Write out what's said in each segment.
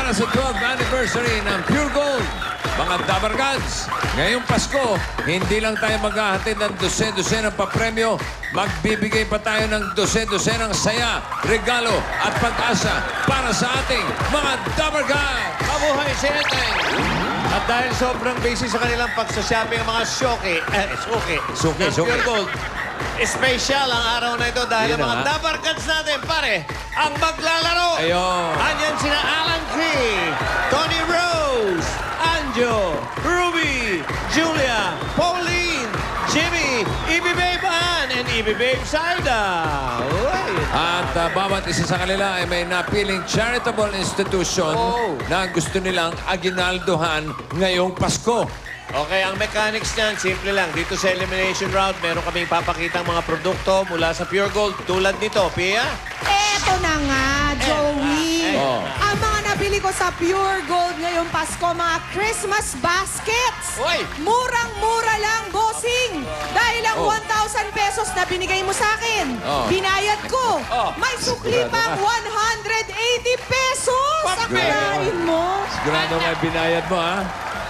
para sa 12th anniversary ng Pure Gold. Mga Dabar Gods, ngayong Pasko, hindi lang tayo maghahatid ng dose-dose ng papremyo, magbibigay pa tayo ng dose-dose ng saya, regalo at pag-asa para sa ating mga Dabar Gods. Mabuhay si Enteng! At dahil sobrang busy sa kanilang pagsashopping ang mga suki ng Pure Gold, special ang araw na ito dahil Yun ang mga na nga. Dabar Cats natin, pare, ang maglalaro. Ayun. Andyan sina Alan Key, Tony Rose, Anjo, Ruby, Julia, Pauline, Jimmy, Ibi Babe Ann, and Ibi Babe Saida. Uy. At bawat isa sa kanila ay may napiling charitable institution Oh. na gusto nilang aginaldohan ngayong Pasko. Okay, ang mechanics niyan, simple lang. Dito sa elimination round, meron kaming papakitang mga produkto mula sa Pure Gold. Tulad nito, Pia. Eto na nga, Joey. Oh. Ang mga nabili ko sa Pure Gold ngayong Pasko, mga Christmas baskets. Uy! Murang-mura lang, bossing. Dahil ang Oh. 1,000 pesos na binigay mo sa akin, Oh. binayad ko. Oh. May sukli Sigurado pang ka? 180 pesos. Papi! Akalain mo. Sigurado may binayad mo, ha?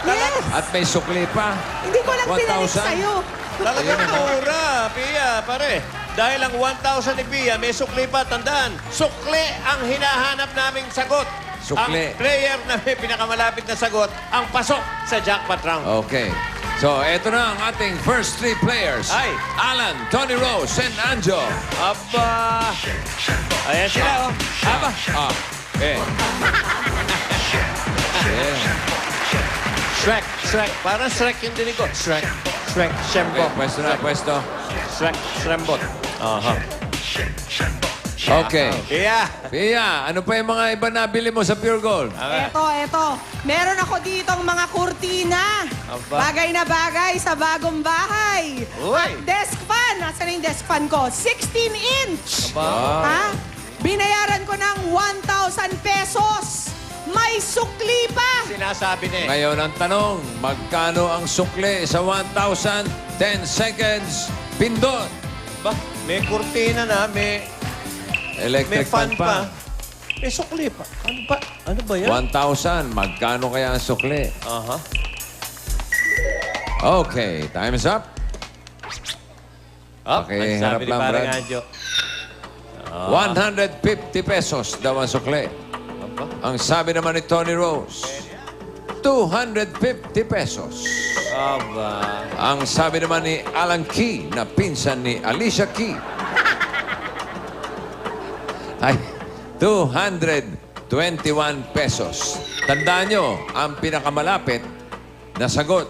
Yes. At may sukli pa. Hindi ko lang pinalik 1,000? sa'yo. Talagang mura, Pia, pare. Dahil ang 1,000 ni Pia, may sukli pa. Tandaan, sukli ang hinahanap naming sagot. Sukli. Ang player na may pinakamalapit na sagot, ang pasok sa jackpot round. Okay. So, eto na ang ating first three players. Ay. Alan, Tony Rose, and Anjo. Aba! Ayan sila, oh. Aba! Eh. Shrek. Parang Shrek yung dinig ko. Shrek, Shembot. Okay, pwesto na, pwesto. Shrek, Shembot. Aha. Okay. Pia! Pia, ano pa yung mga iba nabili mo sa Pure Gold? Eto. Meron ako ditong mga kurtina. Aba. Bagay na bagay sa bagong bahay. Uy. At desk fan. Nasaan na yung desk fan ko? 16-inch. Wow. Ha? Binayaran ko ng 1,000 pesos. May sukli pa. Sinasabi na eh. Ngayon ang tanong, magkano ang sukli sa 1,000? 10 seconds, pindot. Ba, may kurtina na, may Electric fan fan pa. pa. May sukli pa. Ano ba yan? 1,000, magkano kaya ang sukli? Aha. Okay, time is up. Okay, ang harap sabi ni lang, parang Brad. Anjo. 150 pesos daw ang sukli. Aba. Ang sabi naman ni Tony Rose, 250 pesos. Aba. Ang sabi naman ni Alan Key, na pinsan ni Alicia Key, ay 221 pesos. Tandaan nyo, ang pinakamalapit na sagot,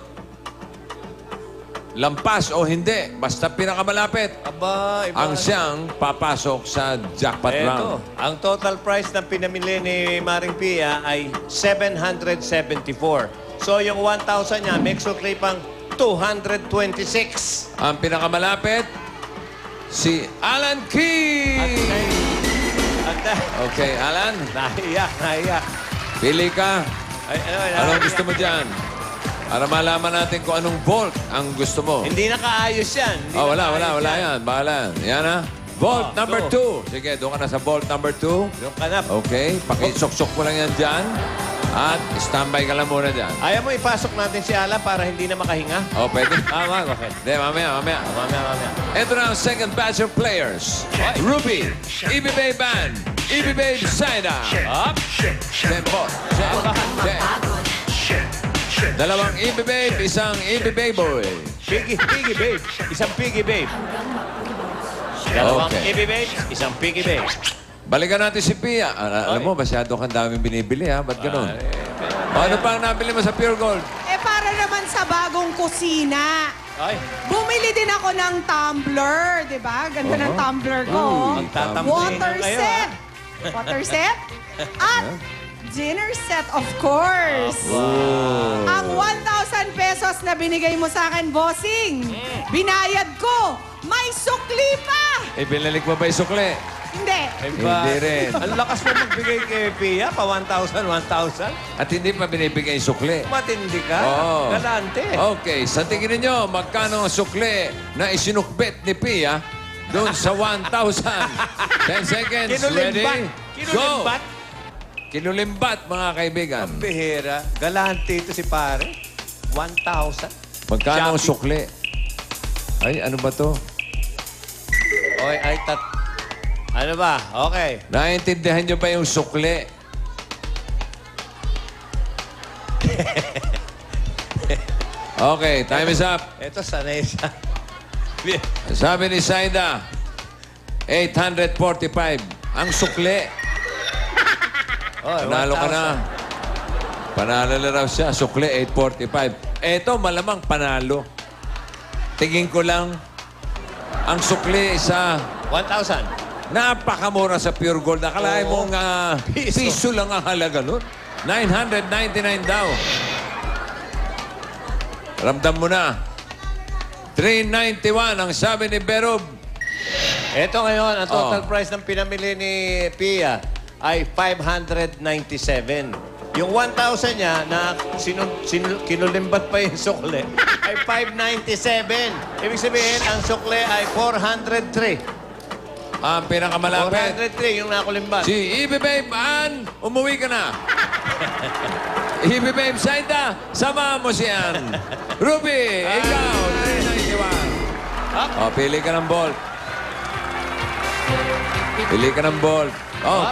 lampas o hindi, basta pinakamalapit, Aba, iba. ang siyang papasok sa jackpot round. Eto, ang total price ng pinamili ni Maring Pia ay 774. So yung 1,000 niya, may sukli pang 226. Ang pinakamalapit, si Alan Key! Okay, Alan, Nahiyak. pili ka. Ay, Anong gusto mo dyan? Para malaman natin kung anong vault ang gusto mo. Hindi nakaayos yan. Hindi Wala nakaayos yan. Bahala. Yan ha. Vault number 2. Sige, doon ka na sa vault number 2. Doon ka na. Okay, pakisuksok mo lang yan dyan. At standby ka lang muna dyan. Ayaw mo ipasok natin si Ala para hindi na makahinga? O, pwede? Okay. Hindi, mamaya. Mamaya. Ito na ang second batch of players. Ruby, Ibi Babe Band, Ibi Babe Saida. Up. Tempo. Dalawang Ibi Babe, isang Ibi Babe Boy. Piggy babe. Isang piggy babe. Dalawang Okay. Ibi babe, isang piggy babe. Balikan natin si Pia. Alam mo, masyado kang daming binibili, ha? Ba't ganun? Ano pa ang nabili mo sa Pure Gold? Para naman sa bagong kusina. Ay, Bumili din ako ng tumbler, di ba? Ganda ng tumbler ko. magtatamblay Water na kayo, set. Water set. At dinner set, of course. Ang 1,000 pesos na binigay mo sa akin, bossing, binayad ko. May sukli pa. Eh, binalik mo ba yung sukli? Hindi. Hindi rin. Ang lakas mo magbigay kay Pia, pa 1,000. At hindi pa binibigay yung sukli. Matindi ka. Oo. Galante. Okay, sa tingin ninyo, magkano ang sukli na isinukbit ni Pia doon sa 1,000? 10 seconds, ready? Kinulimbat. Go! Kinulimbat, mga kaibigan. Bihira. Galante ito si pare. 1,000. Magkano ang Choppy. sukli? Ay, ano ba to? Oy, ano ba? Okay. Naiintindihan nyo ba yung sukli? Okay, time is up. Ito, sanay siya. Sabi ni Saida, 845. Ang sukli. Oy, Panalo ka na. 1,000. Panalo na raw siya. Sukli, 845. Eto, malamang panalo. Tingin ko lang, ang sukli sa 1,000. napakamura sa Pure Gold. Nakalain Oo. mong Piso. piso lang ang halaga nun. 999 daw. Ramdam mo na. 391 ang sabi ni Berob. Ito ngayon, ang total Oh. price ng pinamili ni Pia ay 597. Yung 1,000 niya na kinulimbat pa yung sukle ay 597. Ibig sabihin, ang sukle ay 403. Ang pinakamalapit. 403 yung nakulimbat. Si Ibi Babe Ann, umuwi ka na. Ibi Babe Saida, sama mo si Ann. Ruby, ikaw, 391. Oh, pili ka ng bolt. Pili ka ng bolt.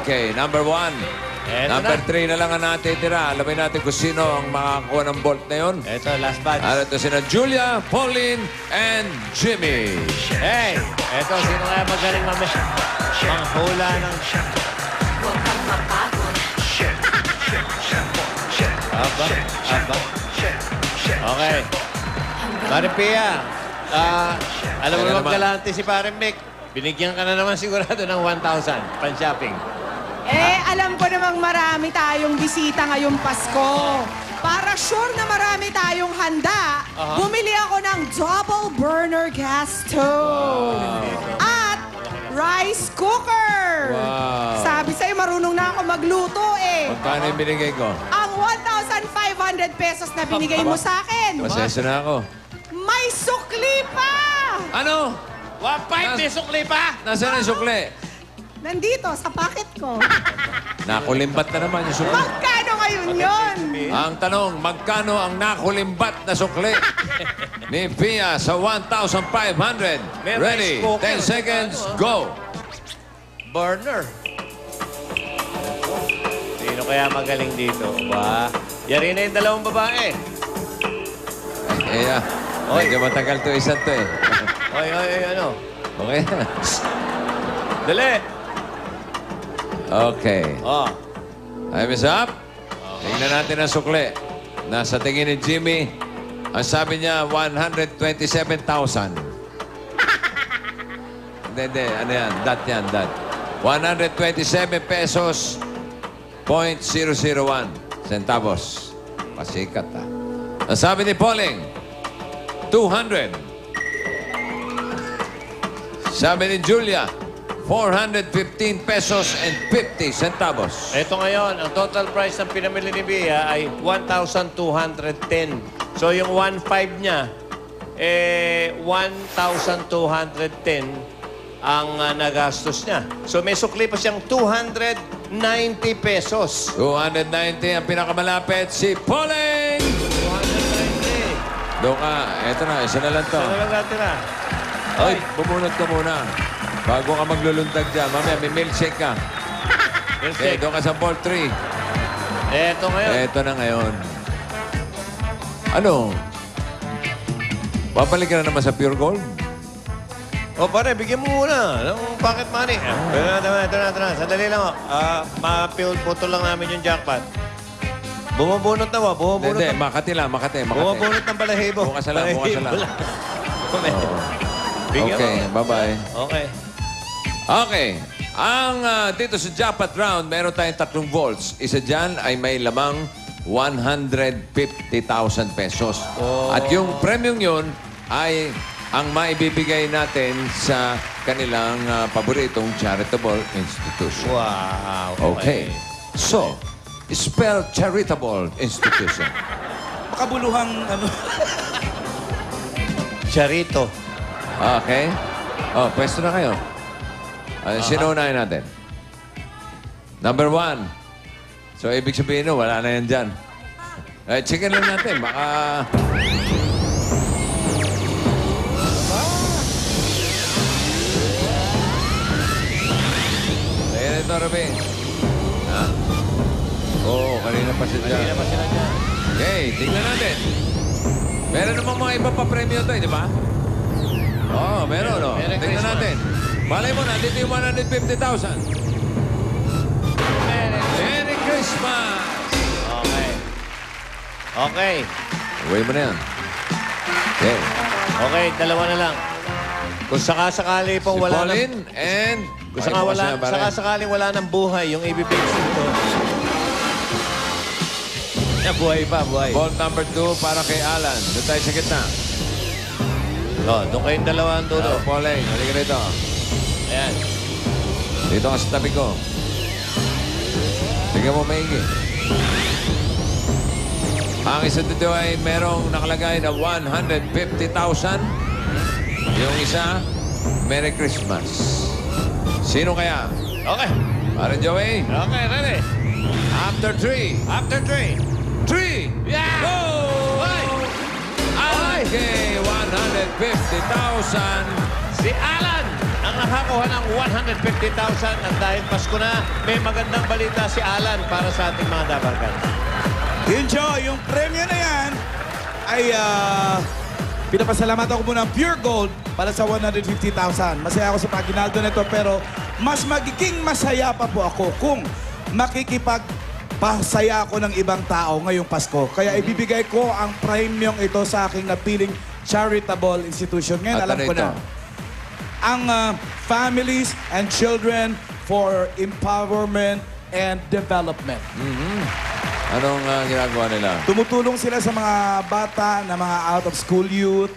Okay, number 1. Eto Number na. 3 na lang ang natitira. Alamin natin kung sino ang makakuha ng bolt na yun. Ito, last batch. At ito sina Julia, Pauline, and Jimmy. Hey, ito, sino kaya magaling manghula ng... Aba. Okay. Pare Pia, alam mo Kaya naman naman. galante si Pare Mick. Binigyan ka na naman sigurado ng 1,000 pan-shopping. Alam ko namang marami tayong bisita ngayong Pasko. Para sure na marami tayong handa, bumili ako ng double burner gas stove. At rice cooker. Wow. Sabi sa'yo, marunong na ako magluto eh. Magkano yung binigay ko? Ang 1,500 pesos na binigay mo sa akin, Pasensya na ako. may sukli pa! Ano? 1,500 peso pa! Nasaan ang sukli? Nandito, sa pocket ko. Nakulimbat na naman yung sukli. Magkano ngayon yun? Ang tanong, magkano ang nakulimbat na sukli? Ni Pia sa 1,500. May Ready? rice cooker. 10 seconds, go! Burner. Sino kaya magaling dito? Ba? Yari na yung dalawang babae. Medyo matagal to isang to eh. Oy, ano? Okay na. Dali! Okay. Oh. Time is up. Tingnan natin ang sukli. Nasa tingin ni Jimmy, ang sabi niya, 127,000. Hindi. Ano yan? Dot yan, dot. 127 pesos, 0.001 centavos. Pasikat, ha? Ang sabi ni Pauling, 200. Sabi ni Julia, 415 pesos and 50 centavos. Ito ngayon, ang total price ng pinamili ni Bia ay 1,210. So yung 1,500 niya, 1,210 ang nagastos niya. So may sukli pa siyang 290 pesos. 290 ang pinakamalapit, si Pauling! 290. Doon ka. Eto na, isa na lang to. Ano lang natin na? Ay, bumunot ka muna. Bago ka magluluntag dyan. Mamaya, may milkshake ka. Okay, doon ka sa ball 3. Ito ngayon. Eto na ngayon. Ano? Babalik ka na naman sa Pure Gold? O pare, bigyan mo muna ng pocket money. Ito na. Sandali lang. Maputol lang namin yung jackpot. Bumubunot na ba? Bumubunot Hindi, na. Makati lang, Makati. Bumubunot ng balahibo. Bukas na lang, bukas na lang. Oo. Bigyan Okay, mo. bye-bye. Okay. Okay. Ang dito sa jackpot round, meron tayong 3 volts. Isa dyan ay may lamang 150,000 pesos. Oh. At yung premium yun ay ang maibibigay natin sa kanilang paboritong charitable institution. Wow. Okay. So, spell charitable institution. Makabuluhang ano. Charito. Okay. Oh, pwesto na kayo. Sino unahin natin? Number 1. So, ibig sabihin no, wala na yan dyan. Checkin lang natin. Baka... Ayan ito, Rabi. Ha? Oo, kanina pa siya dyan. Kanina pa sila dyan. Okay, tingnan natin. Meron namang mga iba pa premyo to, di ba? Oo, meron, no? Merry Tingnan Christmas. natin. Malay mo na, dito yung 150,000. Merry Christmas! Okay. Okay. Uwi mo na yan. Okay. Okay, dalawa na lang. Kung sakasakali pong Si wala Pauline ng... and... Kung sakasakaling wala ng buhay, yung ibibigay dito. Buhay pa, buhay. Ball number 2 para kay Alan. Doon tayo sa gitna. Doon kayong dalawa ang dulo. Pauline, halika rito. Ayan. Dito ka sa tabi ko. Tingnan mo maigi. Ang isa dito ay merong nakalagay na 150,000. Yung isa, Merry Christmas. Sino kaya? Okay. Para Joey? Okay, ready. After 3. After 3. 3! Yeah! Go! Hoy! Alan Kay, 150,000. Si Alan ang nakakuha ng 150,000 at dahil Pasko na, may magandang balita si Alan para sa ating mga dabarkan. Yun, Joe, yung premyo na yan ay pinapasalamatan ko muna ang Pure Gold para sa 150,000. Masaya ako sa paginaldo nito pero mas magiging masaya pa po ako kung makikipagpasaya ako ng ibang tao ngayong Pasko. Kaya ibibigay ko ang premium ito sa aking napiling charitable institution. Ngayon, At alam ano ko ito? na. Ang Families and Children for Empowerment and Development. Anong ginagawa nila? Tumutulong sila sa mga bata na mga out-of-school youth.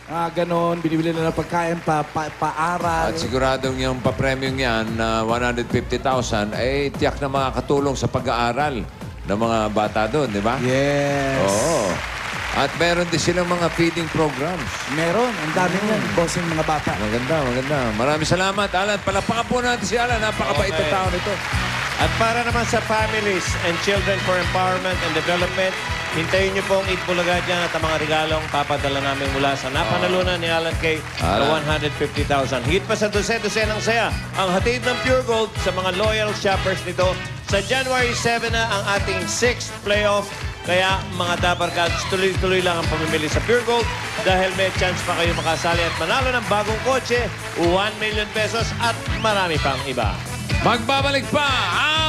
Ganon, binibili nila ng pagkain, paaral. At siguradong yung papremyong yan na 150,000 ay tiyak na makakatulong sa pag-aaral ng mga bata doon, di ba? Yes. Oo. At meron din silang mga feeding programs. Meron, ang dami yan, bossing mga bata. Maganda, maganda. Maraming salamat, Alan. Palakpakan po natin si Alan. Napakabait na Okay. tao nito. At para naman sa Families and Children for Empowerment and Development, hintayin niyo pong Eat Bulaga dyan at ang mga regalong papadala namin mula sa napanalunan ni Alan Kay na Alan. 150,000. Higit pa sa dose-dosenang saya ang hatid ng Pure Gold sa mga loyal shoppers nito. Sa January 7 na ang ating 6th playoff. Kaya mga Dabarkads, tuloy-tuloy lang ang pamimili sa Pure Gold dahil may chance pa kayo makasali at manalo ng bagong kotse, 1 million pesos at marami pang iba. Magbabalik pa ang